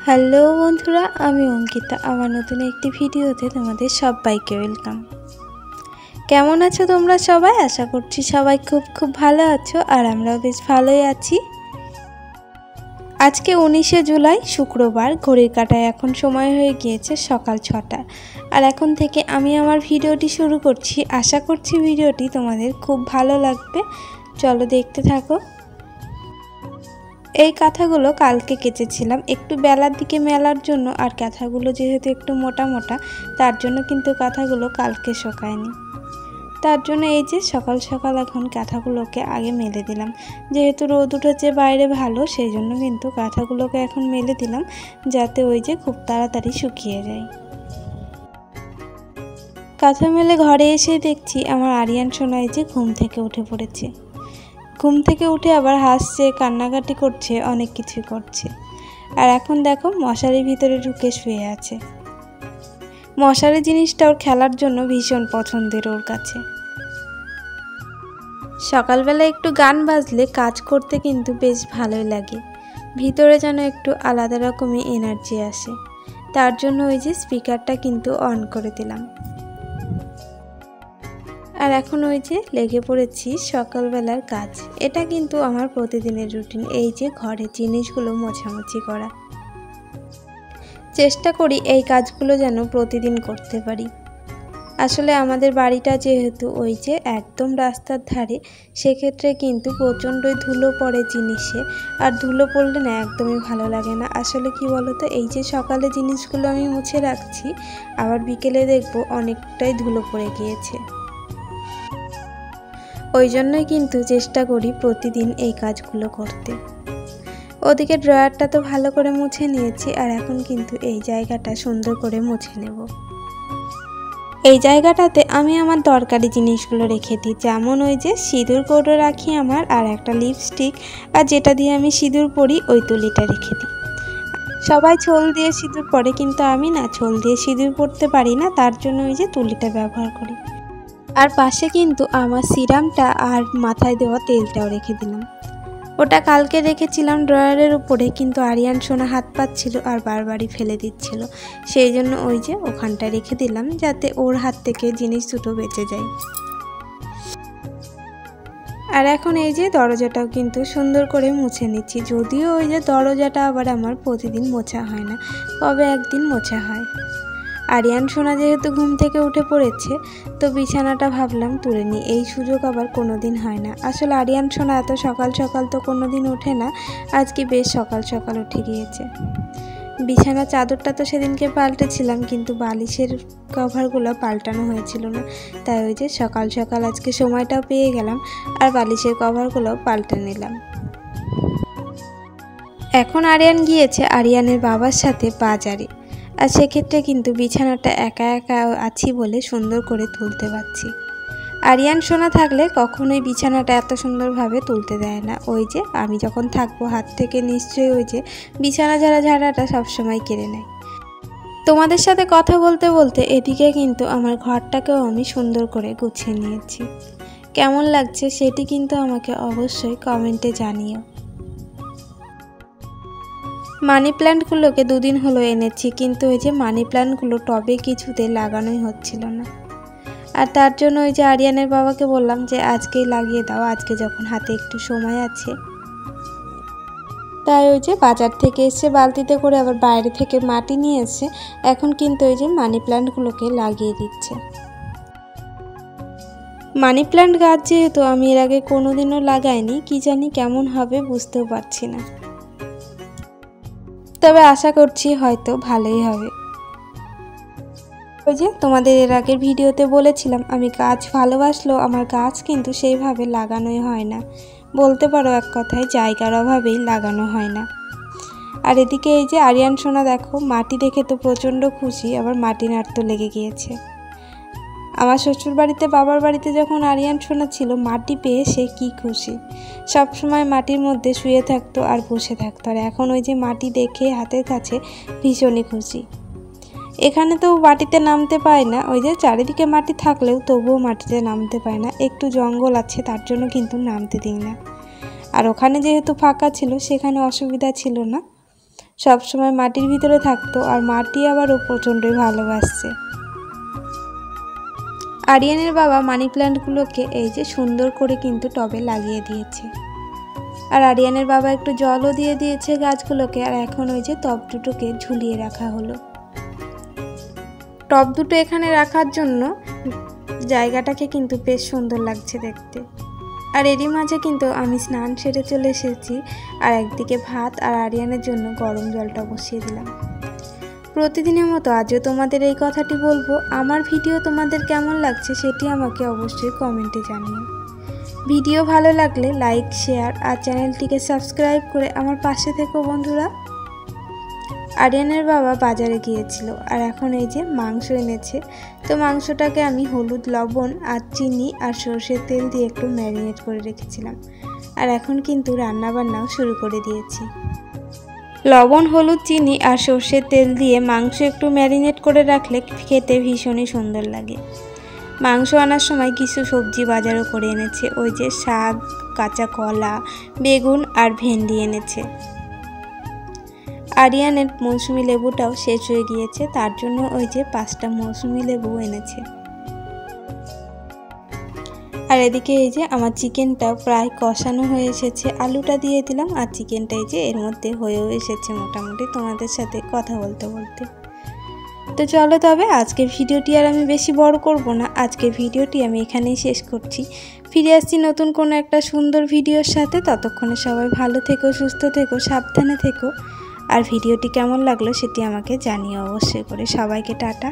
Hello বন্ধুরা, আমি অঙ্কিতা। আমার নতুন একটি ভিডিওতে তোমাদের সবাইকে ওয়েলকাম। কেমন আছো তোমরা সবাই? আশা করছি সবাই খুব ভালো আছো, আর আমরাও বেশ ভালোই আছি। আজকে 19শে জুলাই শুক্রবার। ঘড়ির কাঁটায় এখন সময় হয়ে গিয়েছে সকাল 6টা। আর এখন থেকে আমি আমার ভিডিওটি শুরু করছি। আশা করছি ভিডিওটি তোমাদের খুব ভালো লাগবে। চলো দেখতে থাকো। এই কাঁথাগুলো কালকে কেচেছিলাম, একটু বেলার দিকে মেলার জন্য। আর কাঁথাগুলো যেহেতু একটু মোটা মোটা, তার জন্য কিন্তু কাঁথাগুলো কালকে শুকায়নি। তার জন্য এই যে সকাল সকাল এখন কাঁথাগুলোকে আগে মেলে দিলাম। যেহেতু রোদ উঠেছে বাইরে ভালো, সেই জন্য কিন্তু কাঁথাগুলোকে এখন মেলে দিলাম, যাতে ওই যে খুব তাড়াতাড়ি শুকিয়ে যায়। কাঁথা মেলে ঘরে এসে দেখছি আমার আরিয়ান সোনাই যে ঘুম থেকে উঠে পড়েছে। ঘুম থেকে উঠে আবার হাসছে, কান্নাকাটি করছে, অনেক কিছু করছে। আর এখন দেখো মশারির ভিতরে ঢুকে শুয়ে আছে। মশারি জিনিসটা ওর খেলার জন্য ভীষণ পছন্দের ওর কাছে। সকালবেলা একটু গান বাজলে কাজ করতে কিন্তু বেশ ভালোই লাগে। ভিতরে যেন একটু আলাদা রকমের এনার্জি আসে। তার জন্য ওই যে স্পিকারটা কিন্তু অন করে দিলাম। আর এখন ওই যে লেগে পড়েছি সকালবেলার কাজ। এটা কিন্তু আমার প্রতিদিনের রুটিন, এই যে ঘরের জিনিসগুলো মোছামুছি করা। চেষ্টা করি এই কাজগুলো যেন প্রতিদিন করতে পারি। আসলে আমাদের বাড়িটা যেহেতু ওই যে একদম রাস্তার ধারে, সেক্ষেত্রে কিন্তু প্রচণ্ডই ধুলো পড়ে জিনিসে। আর ধুলো পড়লে না একদমই ভালো লাগে না। আসলে কি বলতো, এই যে সকালে জিনিসগুলো আমি মুছে রাখছি, আবার বিকেলে দেখবো অনেকটাই ধুলো পড়ে গিয়েছে। ওই জন্যই কিন্তু চেষ্টা করি প্রতিদিন এই কাজগুলো করতে। ওদিকে ড্রয়ারটা তো ভালো করে মুছে নিয়েছি, আর এখন কিন্তু এই জায়গাটা সুন্দর করে মুছে নেব। এই জায়গাটাতে আমি আমার দরকারি জিনিসগুলো রেখে দিই, যেমন ওই যে সিঁদুর কৌটো রাখি আমার, আর একটা লিপস্টিক, আর যেটা দিয়ে আমি সিঁদুর পরি ওই তুলিটা রেখে দিই। সবাই ছোল দিয়ে সিঁদুর পরে, কিন্তু আমি না ছোল দিয়ে সিঁদুর পরতে পারি না, তার জন্য ওই যে তুলিটা ব্যবহার করি। আর পাশে কিন্তু আমার সিরামটা আর মাথায় দেওয়া তেলটাও রেখে দিলাম। ওটা কালকে রেখেছিলাম ড্রয়ারের উপরে, কিন্তু আরিয়ান সোনা হাত পাচ্ছিল আর বারবারই ফেলে দিচ্ছিল। সেই জন্য ওই যে ওখানটা রেখে দিলাম, যাতে ওর হাত থেকে জিনিস দুটো বেঁচে যায়। আর এখন এই যে দরজাটাও কিন্তু সুন্দর করে মুছে নিচ্ছি। যদিও ওই যে দরজাটা আবার আমার প্রতিদিন মোছা হয় না, কবে একদিন মোছা হয়। আরিয়ান সোনা যেহেতু ঘুম থেকে উঠে পড়েছে, তো বিছানাটা ভাবলাম তুলে নিই। এই সুযোগ আবার কোনো দিন হয় না। আসলে আরিয়ান সোনা এত সকাল সকাল তো কোনো দিন ওঠে না, আজকে বেশ সকাল সকাল উঠে গিয়েছে। বিছানা চাদরটা তো সেদিনকে পাল্টেছিলাম, কিন্তু বালিশের কভারগুলো পাল্টানো হয়েছিল না। তাই ওই যে সকাল সকাল আজকে সময়টাও পেয়ে গেলাম, আর বালিশের কভারগুলো পাল্টে নিলাম। এখন আরিয়ান গিয়েছে আরিয়ানের বাবার সাথে বাজারে। আর সেক্ষেত্রে কিন্তু বিছানাটা একা একা আছি বলে সুন্দর করে তুলতে পারছি। আরিয়ান সোনা থাকলে কখনোই বিছানাটা এত সুন্দরভাবে তুলতে দেয় না। ওই যে আমি যখন থাকবো হাত থেকে নিশ্চয়ই ওই যে বিছানা ঝাড়াটা সবসময় কেড়ে নেয়। তোমাদের সাথে কথা বলতে বলতে এদিকে কিন্তু আমার ঘরটাকেও আমি সুন্দর করে গুছিয়ে নিয়েছি। কেমন লাগছে সেটি কিন্তু আমাকে অবশ্যই কমেন্টে জানিও। মানি প্ল্যান্টগুলোকে দুদিন হলো এনেছি, কিন্তু ওই যে মানি প্ল্যান্টগুলো টবে কিছুতে লাগানোই হচ্ছিল না। আর তার জন্য ওই যে আরিয়ানের বাবাকে বললাম যে আজকেই লাগিয়ে দাও, আজকে যখন হাতে একটু সময় আছে। তাই ওই যে বাজার থেকে এসে বালতিতে করে আবার বাইরে থেকে মাটি নিয়ে এসে এখন কিন্তু ওই যে মানি প্ল্যান্টগুলোকে লাগিয়ে দিচ্ছে। মানি প্ল্যান্ট গাছ যেহেতু আমি এর আগে কোনোদিনও লাগাইনি, কি জানি কেমন হবে বুঝতেও পারছি না। তবে আশা করছি হয়তো ভালোই হবে। ওই যে তোমাদের এর আগের ভিডিওতে বলেছিলাম, আমি গাছ ভালোবাসলেও আমার গাছ কিন্তু সেইভাবে লাগানোই হয় না। বলতে পারো এক কথায় জায়গার অভাবেই লাগানো হয় না। আর এদিকে এই যে আরিয়ান সোনা দেখো মাটি দেখে তো প্রচণ্ড খুশি, আবার মাটি নাড়তে লেগে গিয়েছে। আমার শ্বশুর বাড়িতে বাবার বাড়িতে যখন আরিয়ান সোনা ছিল, মাটি পেয়ে সে কি খুশি। সব সময় মাটির মধ্যে শুয়ে থাকতো আর বসে থাকতো, আর এখন ওই যে মাটি দেখে হাতের কাছে ভীষণই খুশি। এখানে তো মাটিতে নামতে পায় না, ওই যে চারিদিকে মাটি থাকলেও তবুও মাটিতে নামতে পায় না। একটু জঙ্গল আছে, তার জন্য কিন্তু নামতে দিই না। আর ওখানে যেহেতু ফাঁকা ছিল, সেখানে অসুবিধা ছিল না। সবসময় মাটির ভিতরে থাকতো আর মাটি আবারও প্রচণ্ডই ভালোবাসছে। আরিয়ানের বাবা মানি প্ল্যান্টগুলোকে এই যে সুন্দর করে কিন্তু টবে লাগিয়ে দিয়েছে। আর আরিয়ানের বাবা একটু জলও দিয়ে দিয়েছে গাছগুলোকে। আর এখন ওই যে টব দুটোকে ঝুলিয়ে রাখা হলো। টব দুটো এখানে রাখার জন্য জায়গাটাকে কিন্তু বেশ সুন্দর লাগছে দেখতে। আর এরই মাঝে কিন্তু আমি স্নান সেরে চলে এসেছি আর একদিকে ভাত আর আরিয়ানের জন্য গরম জলটা বসিয়ে দিলাম। প্রতিদিনের মতো আজও তোমাদের এই কথাটি বলবো, আমার ভিডিও তোমাদের কেমন লাগছে সেটি আমাকে অবশ্যই কমেন্টে জানিও। ভিডিও ভালো লাগলে লাইক, শেয়ার আর চ্যানেলটিকে সাবস্ক্রাইব করে আমার পাশে থেকো বন্ধুরা। আরিয়ানের বাবা বাজারে গিয়েছিল আর এখন এই যে মাংস এনেছে। তো মাংসটাকে আমি হলুদ, লবণ আর চিনি আর সরষের তেল দিয়ে একটু ম্যারিনেট করে রেখেছিলাম। আর এখন কিন্তু রান্নাবান্নাও শুরু করে দিয়েছি। লবণ, হলুদ, চিনি আর সরষের তেল দিয়ে মাংস একটু ম্যারিনেট করে রাখলে খেতে ভীষণই সুন্দর লাগে। মাংস আনার সময় কিছু সবজি বাজারও করে এনেছে। ওই যে শাক, কাঁচা কলা, বেগুন আর ভেন্ডি এনেছে। আরিয়ানের মৌসুমি লেবুটাও শেষ হয়ে গিয়েছে, তার জন্য ওই যে 5টা মৌসুমি লেবু এনেছে। আর এদিকে এই যে আমার চিকেনটা প্রায় কষানো হয়ে এসেছে। আলুটা দিয়ে দিলাম আর চিকেনটা এই যে এর মধ্যে হয়েও এসেছে মোটামুটি তোমাদের সাথে কথা বলতে বলতে। তো চলো তবে আজকের ভিডিওটি আর আমি বেশি বড় করব না। আজকের ভিডিওটি আমি এখানেই শেষ করছি। ফিরে আসছি নতুন কোনো একটা সুন্দর ভিডিওর সাথে। ততক্ষণে সবাই ভালো থেকো, সুস্থ থেকো, সাবধানে থেকো। আর ভিডিওটি কেমন লাগলো সেটি আমাকে জানিও অবশ্যই করে। সবাইকে টাটা।